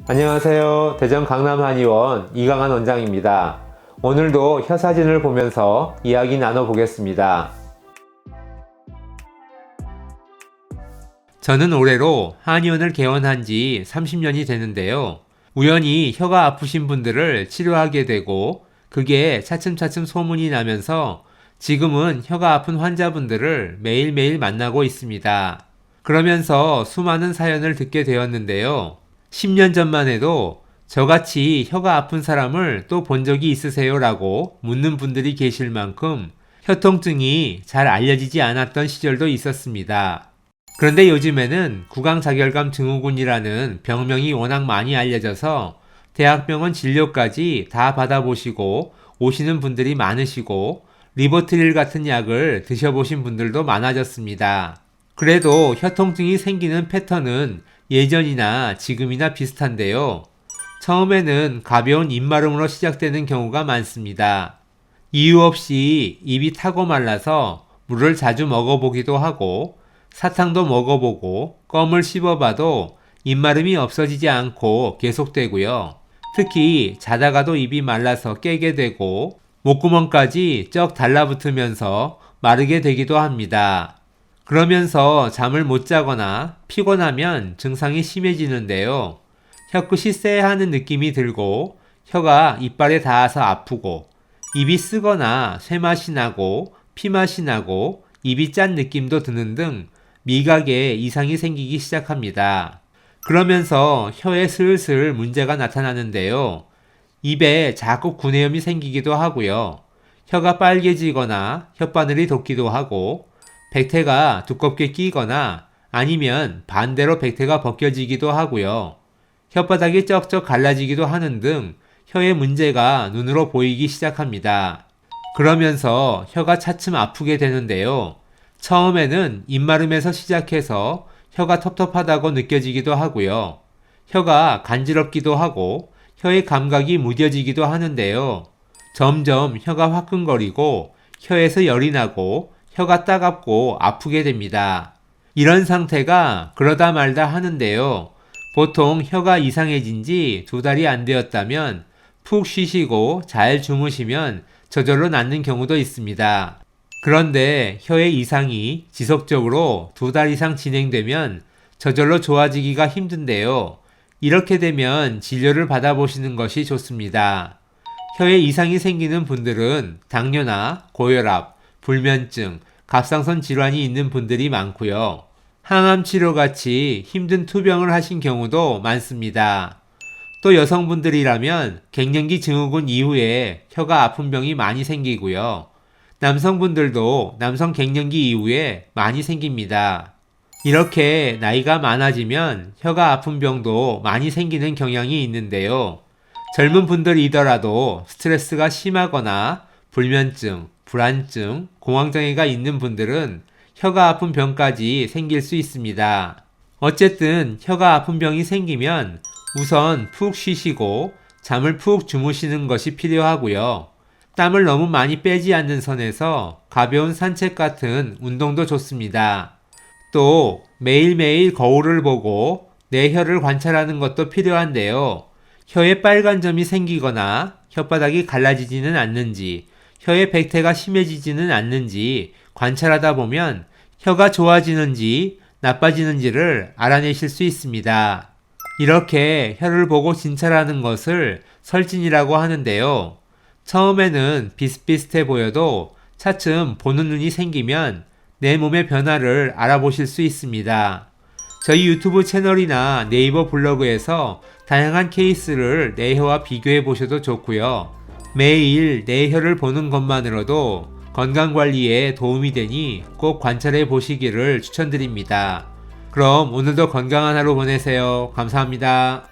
안녕하세요. 대전 강남한의원 이강한 원장입니다. 오늘도 혀 사진을 보면서 이야기 나눠보겠습니다. 저는 올해로 한의원을 개원한 지 30년이 되는데요. 우연히 혀가 아프신 분들을 치료하게 되고 그게 차츰차츰 소문이 나면서 지금은 혀가 아픈 환자분들을 매일매일 만나고 있습니다. 그러면서 수많은 사연을 듣게 되었는데요. 10년 전만 해도 저같이 혀가 아픈 사람을 또 본 적이 있으세요? 라고 묻는 분들이 계실 만큼 혀통증이 잘 알려지지 않았던 시절도 있었습니다. 그런데 요즘에는 구강자결감 증후군이라는 병명이 워낙 많이 알려져서 대학병원 진료까지 다 받아보시고 오시는 분들이 많으시고 리보트릴 같은 약을 드셔보신 분들도 많아졌습니다. 그래도 혀통증이 생기는 패턴은 예전이나 지금이나 비슷한데요. 처음에는 가벼운 입마름으로 시작되는 경우가 많습니다. 이유 없이 입이 타고 말라서 물을 자주 먹어보기도 하고 사탕도 먹어보고 껌을 씹어봐도 입마름이 없어지지 않고 계속되고요. 특히 자다가도 입이 말라서 깨게 되고 목구멍까지 쩍 달라붙으면서 마르게 되기도 합니다. 그러면서 잠을 못 자거나 피곤하면 증상이 심해지는데요. 혀끝이 쎄하는 느낌이 들고 혀가 이빨에 닿아서 아프고 입이 쓰거나 쇠맛이 나고 피맛이 나고 입이 짠 느낌도 드는 등 미각에 이상이 생기기 시작합니다. 그러면서 혀에 슬슬 문제가 나타나는데요. 입에 자꾸 구내염이 생기기도 하고요. 혀가 빨개지거나 혓바늘이 돋기도 하고 백태가 두껍게 끼거나 아니면 반대로 백태가 벗겨지기도 하고요. 혓바닥이 쩍쩍 갈라지기도 하는 등 혀의 문제가 눈으로 보이기 시작합니다. 그러면서 혀가 차츰 아프게 되는데요. 처음에는 입마름에서 시작해서 혀가 텁텁하다고 느껴지기도 하고요. 혀가 간지럽기도 하고 혀의 감각이 무뎌지기도 하는데요. 점점 혀가 화끈거리고 혀에서 열이 나고 혀가 따갑고 아프게 됩니다. 이런 상태가 그러다 말다 하는데요. 보통 혀가 이상해진 지 2달이 안 되었다면 푹 쉬시고 잘 주무시면 저절로 낫는 경우도 있습니다. 그런데 혀의 이상이 지속적으로 2달 이상 진행되면 저절로 좋아지기가 힘든데요. 이렇게 되면 진료를 받아보시는 것이 좋습니다. 혀에 이상이 생기는 분들은 당뇨나 고혈압, 불면증, 갑상선 질환이 있는 분들이 많고요. 항암 치료같이 힘든 투병을 하신 경우도 많습니다. 또 여성분들이라면 갱년기 증후군 이후에 혀가 아픈 병이 많이 생기고요. 남성분들도 남성 갱년기 이후에 많이 생깁니다. 이렇게 나이가 많아지면 혀가 아픈 병도 많이 생기는 경향이 있는데요. 젊은 분들이더라도 스트레스가 심하거나 불면증, 불안증, 공황장애가 있는 분들은 혀가 아픈 병까지 생길 수 있습니다. 어쨌든 혀가 아픈 병이 생기면 우선 푹 쉬시고 잠을 푹 주무시는 것이 필요하고요. 땀을 너무 많이 빼지 않는 선에서 가벼운 산책 같은 운동도 좋습니다. 또 매일매일 거울을 보고 내 혀를 관찰하는 것도 필요한데요. 혀에 빨간 점이 생기거나 혓바닥이 갈라지지는 않는지, 혀의 백태가 심해지지는 않는지 관찰하다 보면 혀가 좋아지는지 나빠지는지를 알아내실 수 있습니다. 이렇게 혀를 보고 진찰하는 것을 설진이라고 하는데요. 처음에는 비슷비슷해 보여도 차츰 보는 눈이 생기면 내 몸의 변화를 알아보실 수 있습니다. 저희 유튜브 채널이나 네이버 블로그에서 다양한 케이스를 내 혀와 비교해 보셔도 좋고요. 매일 내 혀를 보는 것만으로도 건강관리에 도움이 되니 꼭 관찰해 보시기를 추천드립니다. 그럼 오늘도 건강한 하루 보내세요. 감사합니다.